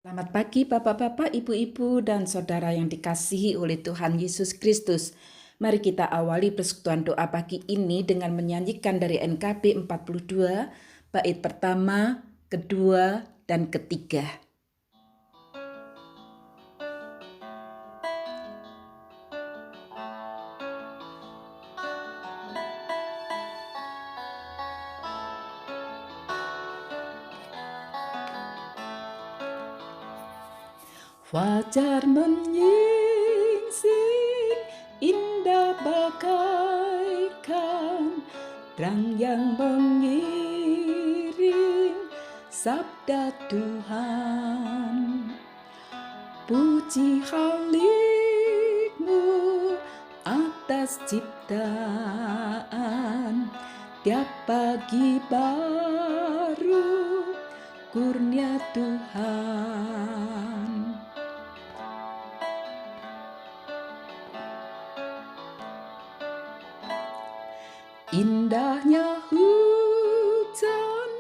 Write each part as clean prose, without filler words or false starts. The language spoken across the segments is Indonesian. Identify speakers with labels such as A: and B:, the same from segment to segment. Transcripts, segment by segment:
A: Selamat pagi Bapak-bapak, Ibu-ibu, dan saudara yang dikasihi oleh Tuhan Yesus Kristus. Mari kita awali persekutuan doa pagi ini dengan menyanyikan dari NKB 42, bait pertama, kedua, dan ketiga. Fajar menyingsing indah bagaikan terang yang mengiring sabda Tuhan. Puji Halik-Mu atas ciptaan, tiap pagi baru kurnia Tuhan. Indahnya hujan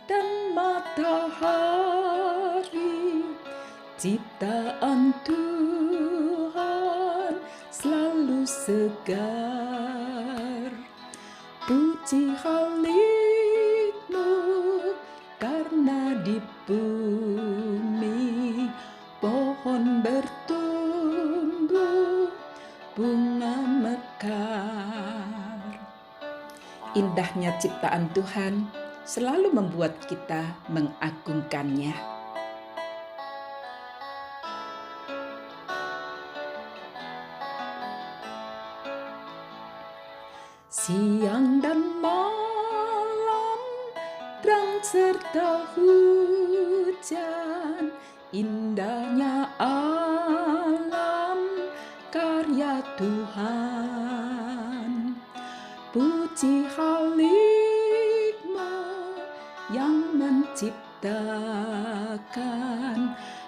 A: dan matahari, ciptaan Tuhan selalu segar. Puji Halik-Mu karena di bumi pohon bertumbuh, bunga mekar. Indahnya ciptaan Tuhan selalu membuat kita mengagungkannya. Siang dan malam, terang serta hujan, indahnya alam karya Tuhan. Puji Halik-Mu yang menciptakan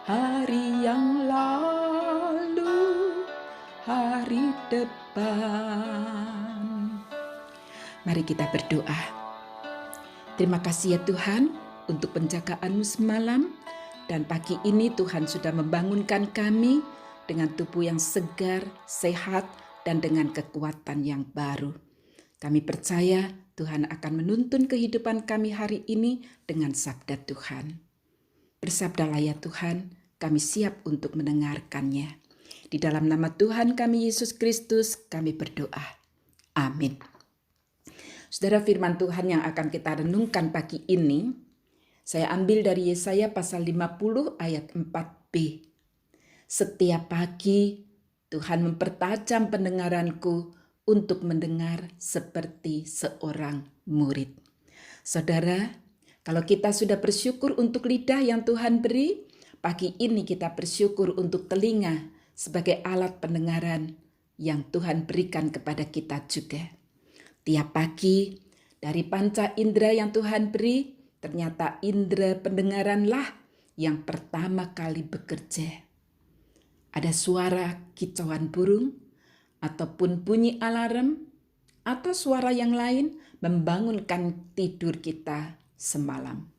A: hari yang lalu, hari depan. Mari kita berdoa. Terima kasih ya Tuhan untuk penjagaan-Mu semalam, dan pagi ini Tuhan sudah membangunkan kami dengan tubuh yang segar, sehat, dan dengan kekuatan yang baru. Kami percaya Tuhan akan menuntun kehidupan kami hari ini dengan sabda Tuhan. Bersabdalah ya Tuhan, kami siap untuk mendengarkannya. Di dalam nama Tuhan kami Yesus Kristus, kami berdoa. Amin. Saudara, firman Tuhan yang akan kita renungkan pagi ini, saya ambil dari Yesaya pasal 50 ayat 4b. Setiap pagi Tuhan mempertajam pendengaranku untuk mendengar seperti seorang murid. Saudara, kalau kita sudah bersyukur untuk lidah yang Tuhan beri, pagi ini kita bersyukur untuk telinga sebagai alat pendengaran yang Tuhan berikan kepada kita juga. Tiap pagi dari panca indera yang Tuhan beri, ternyata indera pendengaranlah yang pertama kali bekerja. Ada suara kicauan burung, ataupun bunyi alarm, atau suara yang lain membangunkan tidur kita semalam.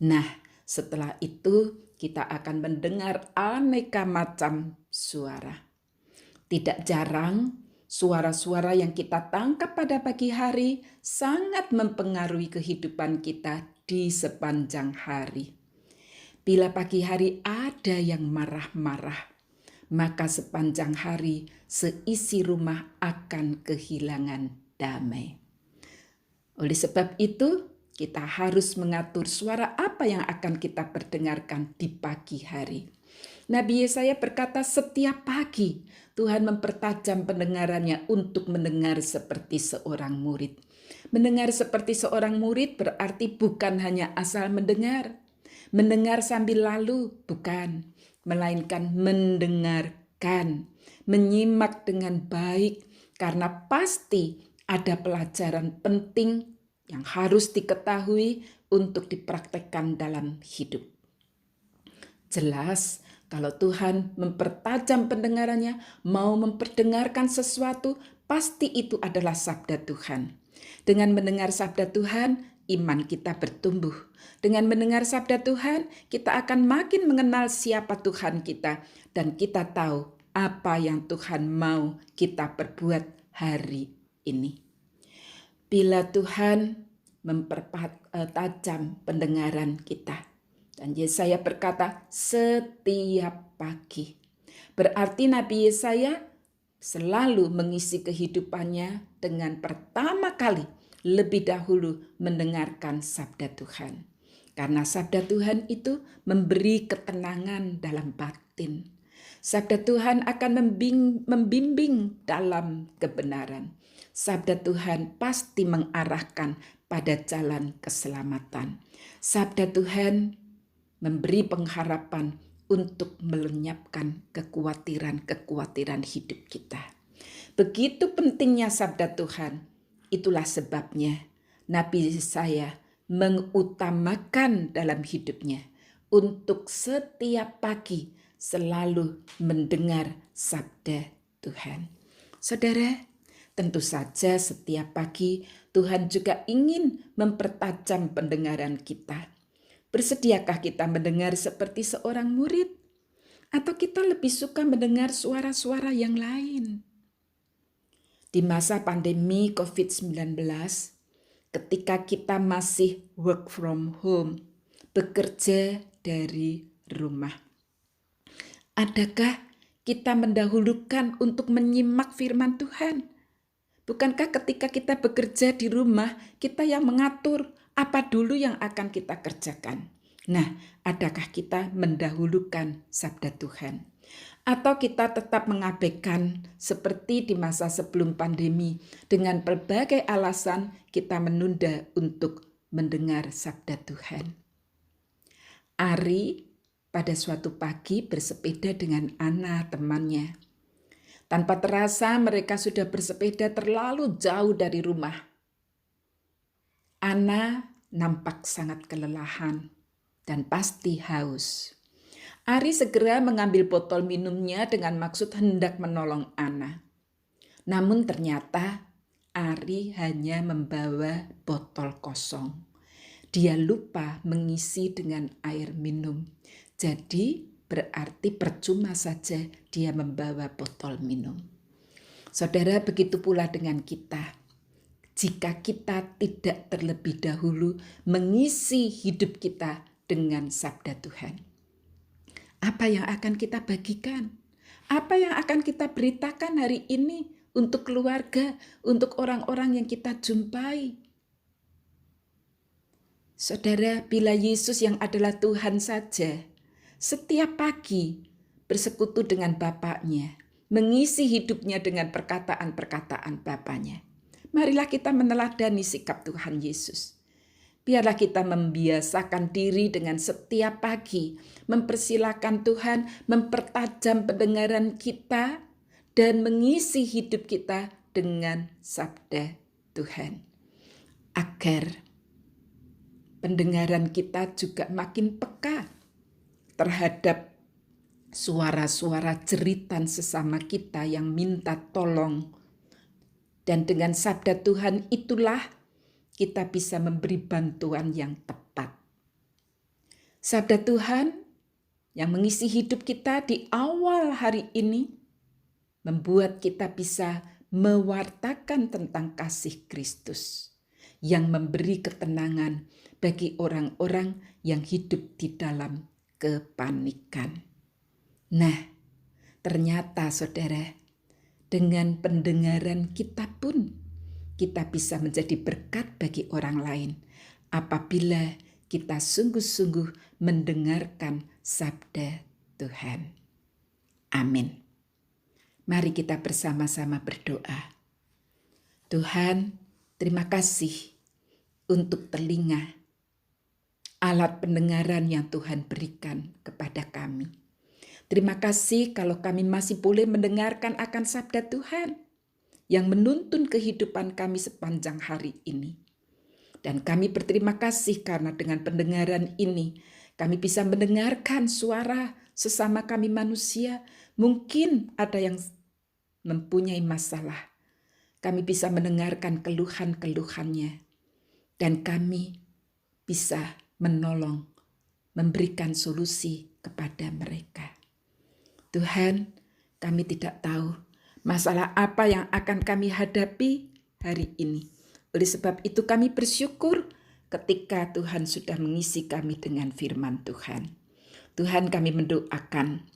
A: Nah, setelah itu kita akan mendengar aneka macam suara. Tidak jarang, suara-suara yang kita tangkap pada pagi hari sangat mempengaruhi kehidupan kita di sepanjang hari. Bila pagi hari ada yang marah-marah, maka sepanjang hari seisi rumah akan kehilangan damai. Oleh sebab itu, kita harus mengatur suara apa yang akan kita perdengarkan di pagi hari. Nabi Yesaya berkata setiap pagi Tuhan mempertajam pendengarannya untuk mendengar seperti seorang murid. Mendengar seperti seorang murid berarti bukan hanya asal mendengar sambil lalu, bukan. Melainkan mendengarkan, menyimak dengan baik, karena pasti ada pelajaran penting yang harus diketahui untuk dipraktekkan dalam hidup. Jelas, kalau Tuhan mempertajam pendengarannya, mau memperdengarkan sesuatu, pasti itu adalah sabda Tuhan. Dengan mendengar sabda Tuhan, iman kita bertumbuh. Dengan mendengar sabda Tuhan, kita akan makin mengenal siapa Tuhan kita dan kita tahu apa yang Tuhan mau kita perbuat hari ini. Bila Tuhan mempertajam pendengaran kita. Dan Yesaya berkata, setiap pagi. Berarti Nabi Yesaya selalu mengisi kehidupannya dengan pertama kali lebih dahulu mendengarkan sabda Tuhan. Karena sabda Tuhan itu memberi ketenangan dalam batin. Sabda Tuhan akan membimbing dalam kebenaran. Sabda Tuhan pasti mengarahkan pada jalan keselamatan. Sabda Tuhan memberi pengharapan untuk melenyapkan kekhawatiran hidup kita. Begitu pentingnya sabda Tuhan. Itulah sebabnya Nabi Yesaya mengutamakan dalam hidupnya untuk setiap pagi selalu mendengar sabda Tuhan. Saudara, tentu saja setiap pagi Tuhan juga ingin mempertajam pendengaran kita. Bersediakah kita mendengar seperti seorang murid? Atau kita lebih suka mendengar suara-suara yang lain? Di masa pandemi COVID-19, ketika kita masih work from home, bekerja dari rumah, adakah kita mendahulukan untuk menyimak firman Tuhan? Bukankah ketika kita bekerja di rumah, kita yang mengatur apa dulu yang akan kita kerjakan? Nah, adakah kita mendahulukan sabda Tuhan? Atau kita tetap mengabaikan seperti di masa sebelum pandemi dengan berbagai alasan kita menunda untuk mendengar sabda Tuhan? Ari pada suatu pagi bersepeda dengan Ana temannya. Tanpa terasa mereka sudah bersepeda terlalu jauh dari rumah. Ana nampak sangat kelelahan dan pasti haus. Ari segera mengambil botol minumnya dengan maksud hendak menolong Ana. Namun ternyata Ari hanya membawa botol kosong. Dia lupa mengisi dengan air minum. Jadi berarti percuma saja dia membawa botol minum. Saudara, begitu pula dengan kita. Jika kita tidak terlebih dahulu mengisi hidup kita dengan sabda Tuhan. Apa yang akan kita bagikan? Apa yang akan kita beritakan hari ini untuk keluarga, untuk orang-orang yang kita jumpai? Saudara, bila Yesus yang adalah Tuhan saja, setiap pagi bersekutu dengan Bapaknya, mengisi hidupnya dengan perkataan-perkataan Bapaknya. Marilah kita meneladani sikap Tuhan Yesus. Biarlah kita membiasakan diri dengan setiap pagi, mempersilakan Tuhan mempertajam pendengaran kita dan mengisi hidup kita dengan sabda Tuhan. Agar pendengaran kita juga makin peka terhadap suara-suara jeritan sesama kita yang minta tolong. Dan dengan sabda Tuhan itulah kita bisa memberi bantuan yang tepat. Sabda Tuhan yang mengisi hidup kita di awal hari ini membuat kita bisa mewartakan tentang kasih Kristus yang memberi ketenangan bagi orang-orang yang hidup di dalam kepanikan. Nah, ternyata saudara, dengan pendengaran kita pun kita bisa menjadi berkat bagi orang lain apabila kita sungguh-sungguh mendengarkan sabda Tuhan. Amin. Mari kita bersama-sama berdoa. Tuhan, terima kasih untuk telinga, alat pendengaran yang Tuhan berikan kepada kami. Terima kasih kalau kami masih boleh mendengarkan akan sabda Tuhan yang menuntun kehidupan kami sepanjang hari ini. Dan kami berterima kasih karena dengan pendengaran ini kami bisa mendengarkan suara sesama kami manusia. Mungkin ada yang mempunyai masalah. Kami bisa mendengarkan keluhan-keluhannya. dan kami bisa menolong, memberikan solusi kepada mereka. Tuhan, kami tidak tahu masalah apa yang akan kami hadapi hari ini. Oleh sebab itu kami bersyukur ketika Tuhan sudah mengisi kami dengan firman Tuhan. Tuhan, kami mendoakan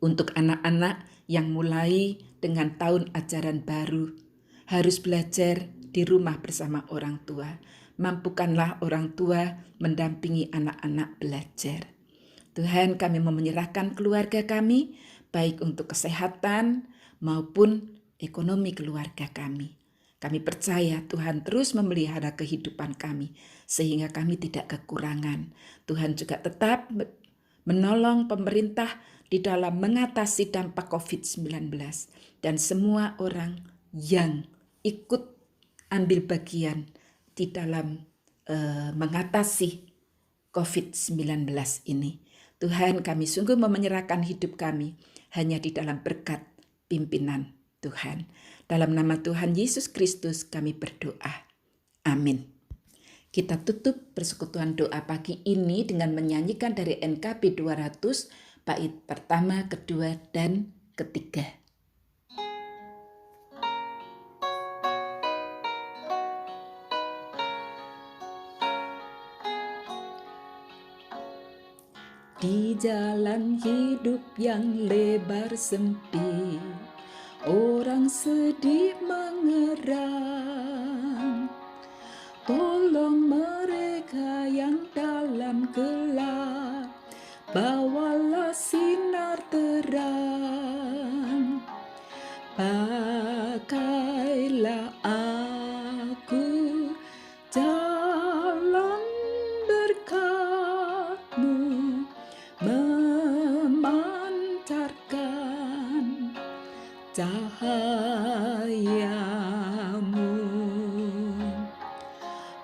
A: untuk anak-anak yang mulai dengan tahun ajaran baru harus belajar di rumah bersama orang tua. Mampukanlah orang tua mendampingi anak-anak belajar. Tuhan, kami mau menyerahkan keluarga kami, baik untuk kesehatan maupun ekonomi keluarga kami. Kami percaya Tuhan terus memelihara kehidupan kami, sehingga kami tidak kekurangan. Tuhan juga tetap menolong pemerintah di dalam mengatasi dampak COVID-19. Dan semua orang yang ikut ambil bagian di dalam mengatasi COVID-19 ini. Tuhan, kami sungguh mau menyerahkan hidup kami hanya di dalam berkat pimpinan Tuhan. Dalam nama Tuhan Yesus Kristus kami berdoa. Amin. Kita tutup persekutuan doa pagi ini dengan menyanyikan dari NKB 200 bait pertama, kedua, dan ketiga. Di jalan hidup yang lebar sempit, orang sedih mengerang. Tolong mereka yang dalam gelap, bawalah sinar terang. Pakailah aku jalan berkat-Mu, memancarkan cahaya-Mu.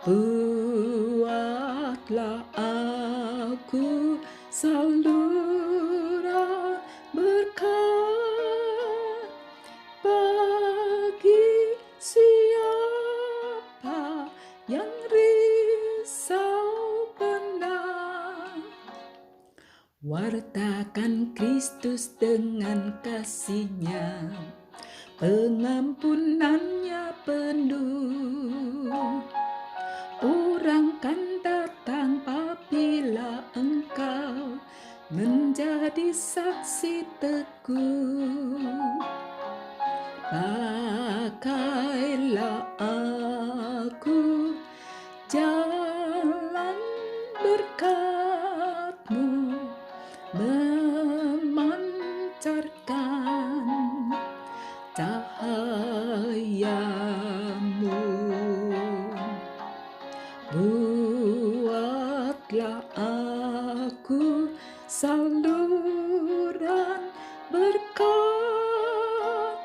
A: Buatlah aku saluran berkat bagi siapa yang risau benar. Wartakan Kristus dengan kasih-Nya, pengampunannya penuh. Orang kan datang apabila engkau menjadi saksi teguh. Pakailah aku jalan berkat-Mu, memancarkan cahaya-Mu. Buatlah aku saluran berkat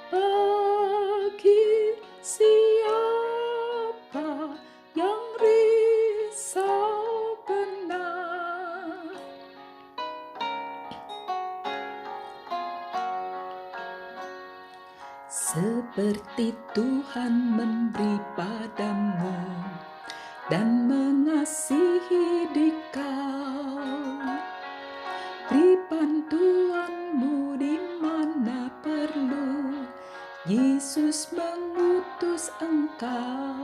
A: bagi siapa yang risau benar. Seperti Tuhan memberi padamu dan mengasihi dikau, beri bantuanmu di mana perlu, Yesus mengutus engkau.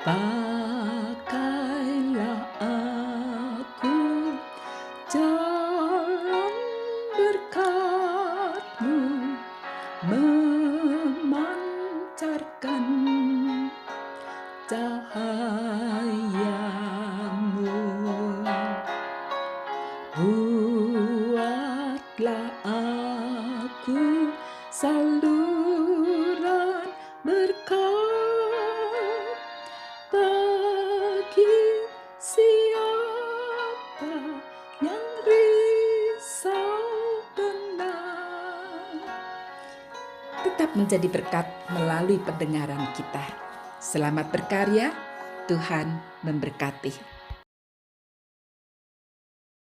A: Pakailah aku jalan berkat-Mu, memancarkan cahaya-Mu. Buatlah aku saluran berkat bagi siapa yang risau benar. Tetap menjadi berkat melalui pendengaran kita. Selamat berkarya, Tuhan memberkati.